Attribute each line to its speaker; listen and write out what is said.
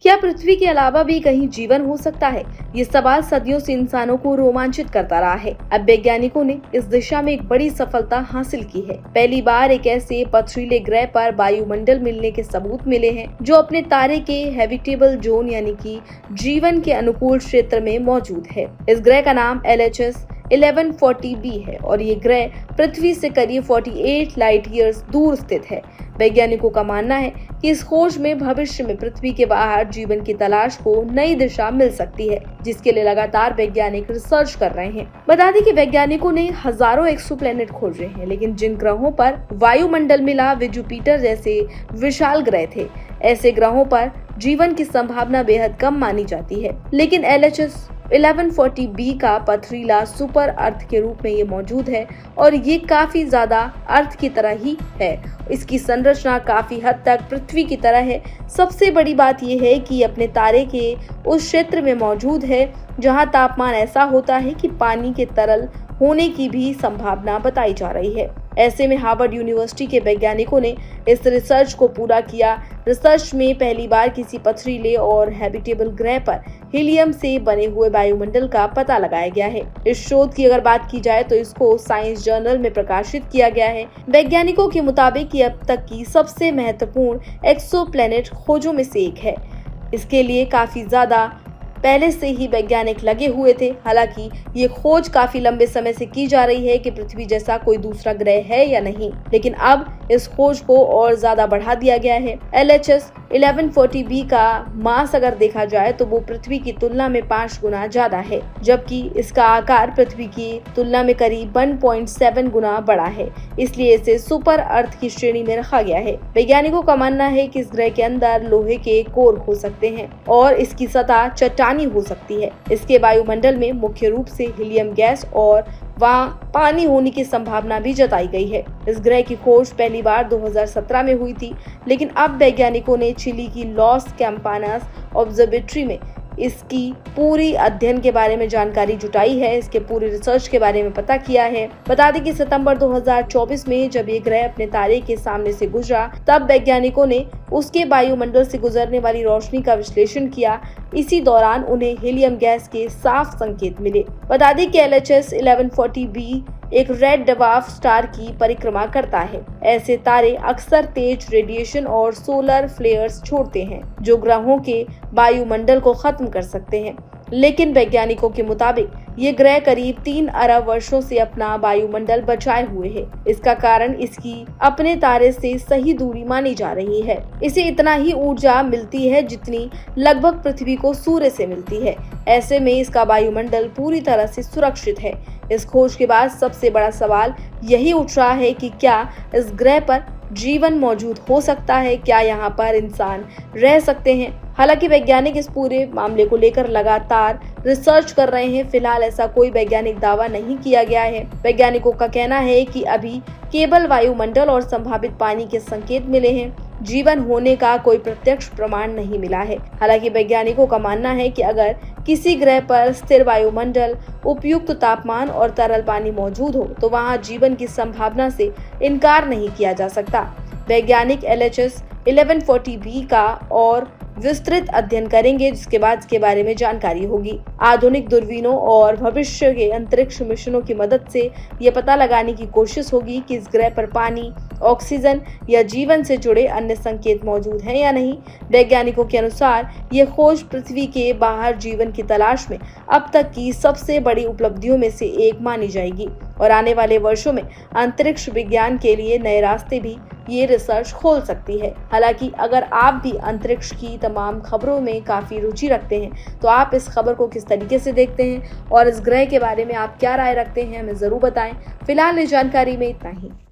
Speaker 1: क्या पृथ्वी के अलावा भी कहीं जीवन हो सकता है? ये सवाल सदियों से इंसानों को रोमांचित करता रहा है। अब वैज्ञानिकों ने इस दिशा में एक बड़ी सफलता हासिल की है। पहली बार एक ऐसे पथरीले ग्रह पर वायुमंडल मिलने के सबूत मिले हैं जो अपने तारे के हैबिटेबल जोन यानी कि जीवन के अनुकूल क्षेत्र में मौजूद है। इस ग्रह का नाम LHS 1140b है और ये ग्रह पृथ्वी से करीब 48 लाइट ईयर्स दूर स्थित है। वैज्ञानिकों का मानना है कि इस खोज में भविष्य में पृथ्वी के बाहर जीवन की तलाश को नई दिशा मिल सकती है, जिसके लिए लगातार वैज्ञानिक रिसर्च कर रहे हैं। बता दें कि वैज्ञानिकों ने हजारों एक्सोप्लैनेट खोजे हैं, लेकिन जिन ग्रहों पर वायुमंडल मिला वे जुपिटर जैसे विशाल ग्रह थे। ऐसे ग्रहों पर जीवन की संभावना बेहद कम मानी जाती है, लेकिन LHS 1140b का पथरीला सुपर अर्थ के रूप में ये मौजूद है और ये काफी ज्यादा अर्थ की तरह ही है। इसकी संरचना काफी हद तक पृथ्वी की तरह है। सबसे बड़ी बात यह है कि अपने तारे के उस क्षेत्र में मौजूद है जहां तापमान ऐसा होता है कि पानी के तरल होने की भी संभावना बताई जा रही है। ऐसे में हार्वर्ड यूनिवर्सिटी के वैज्ञानिकों ने इस रिसर्च को पूरा किया। रिसर्च में पहली बार किसी पथरीले और हैबिटेबल ग्रह पर हीलियम से बने हुए वायुमंडल का पता लगाया गया है। इस शोध की अगर बात की जाए तो इसको साइंस जर्नल में प्रकाशित किया गया है। वैज्ञानिकों के मुताबिक ये अब तक की सबसे महत्वपूर्ण एक्सोप्लैनेट खोजों में से एक है। इसके लिए काफी ज्यादा पहले से ही वैज्ञानिक लगे हुए थे। हालांकि ये खोज काफी लंबे समय से की जा रही है कि पृथ्वी जैसा कोई दूसरा ग्रह है या नहीं, लेकिन अब इस खोज को और ज्यादा बढ़ा दिया गया है। LHS 1140b का मास अगर देखा जाए तो वो पृथ्वी की तुलना में 5 गुना ज्यादा है, जबकि इसका आकार पृथ्वी की तुलना में करीब 1.7 गुना बड़ा है। इसलिए इसे सुपर अर्थ की श्रेणी में रखा गया है। वैज्ञानिकों का मानना है कि इस ग्रह के अंदर लोहे के कोर हो सकते हैं और इसकी सतह चट्टानी हो सकती है। इसके वायुमंडल में मुख्य रूप से हीलियम गैस और वहाँ पानी होने की संभावना भी जताई गई है। इस ग्रह की खोज पहली बार 2017 में हुई थी, लेकिन अब वैज्ञानिकों ने चिली की लॉस कैम्पानास ऑब्जर्वेटरी में इसकी पूरी अध्ययन के बारे में जानकारी जुटाई है। इसके पूरी रिसर्च के बारे में पता किया है। बता दें कि सितंबर 2024 में जब ये ग्रह अपने तारे के सामने से गुजरा, तब वैज्ञानिकों ने उसके वायुमंडल से गुजरने वाली रोशनी का विश्लेषण किया। इसी दौरान उन्हें हीलियम गैस के साफ संकेत मिले। बता दें कि LHS 1140b एक रेड डवार्फ स्टार की परिक्रमा करता है। ऐसे तारे अक्सर तेज रेडिएशन और सोलर फ्लेयर्स छोड़ते हैं जो ग्रहों के वायुमंडल को खत्म कर सकते हैं, लेकिन वैज्ञानिकों के मुताबिक ये ग्रह करीब 3 अरब वर्षों से अपना वायुमंडल बचाए हुए है। इसका कारण इसकी अपने तारे से सही दूरी मानी जा रही है। इसे इतना ही ऊर्जा मिलती है जितनी लगभग पृथ्वी को सूर्य से मिलती है। ऐसे में इसका वायुमंडल पूरी तरह से सुरक्षित है। इस खोज के बाद सबसे बड़ा सवाल यही उठ रहा है कि क्या इस ग्रह पर जीवन मौजूद हो सकता है? क्या यहाँ पर इंसान रह सकते हैं? हालांकि वैज्ञानिक इस पूरे मामले को लेकर लगातार रिसर्च कर रहे हैं। फिलहाल ऐसा कोई वैज्ञानिक दावा नहीं किया गया है। वैज्ञानिकों का कहना है कि अभी केवल वायुमंडल और संभावित पानी के संकेत मिले हैं। जीवन होने का कोई प्रत्यक्ष प्रमाण नहीं मिला है। हालांकि वैज्ञानिकों का मानना है कि अगर किसी ग्रह पर स्थिर वायुमंडल, उपयुक्त तापमान और तरल पानी मौजूद हो तो वहां जीवन की संभावना से इनकार नहीं किया जा सकता। वैज्ञानिक LHS 1140b का और विस्तृत अध्ययन करेंगे, जिसके बाद इसके बारे में जानकारी होगी। आधुनिक दूरबीनों और भविष्य के अंतरिक्ष मिशनों की मदद से ये पता लगाने की कोशिश होगी कि इस ग्रह पर पानी, ऑक्सीजन या जीवन से जुड़े अन्य संकेत मौजूद हैं या नहीं। वैज्ञानिकों के अनुसार ये खोज पृथ्वी के बाहर जीवन की तलाश में अब तक की सबसे बड़ी उपलब्धियों में से एक मानी जाएगी और आने वाले वर्षों में अंतरिक्ष विज्ञान के लिए नए रास्ते भी ये रिसर्च खोल सकती है। हालांकि अगर आप भी अंतरिक्ष की तमाम खबरों में काफी रुचि रखते हैं तो आप इस खबर को किस तरीके से देखते हैं और इस ग्रह के बारे में आप क्या राय रखते हैं, हमें जरूर बताएं। फिलहाल इस जानकारी में इतना ही।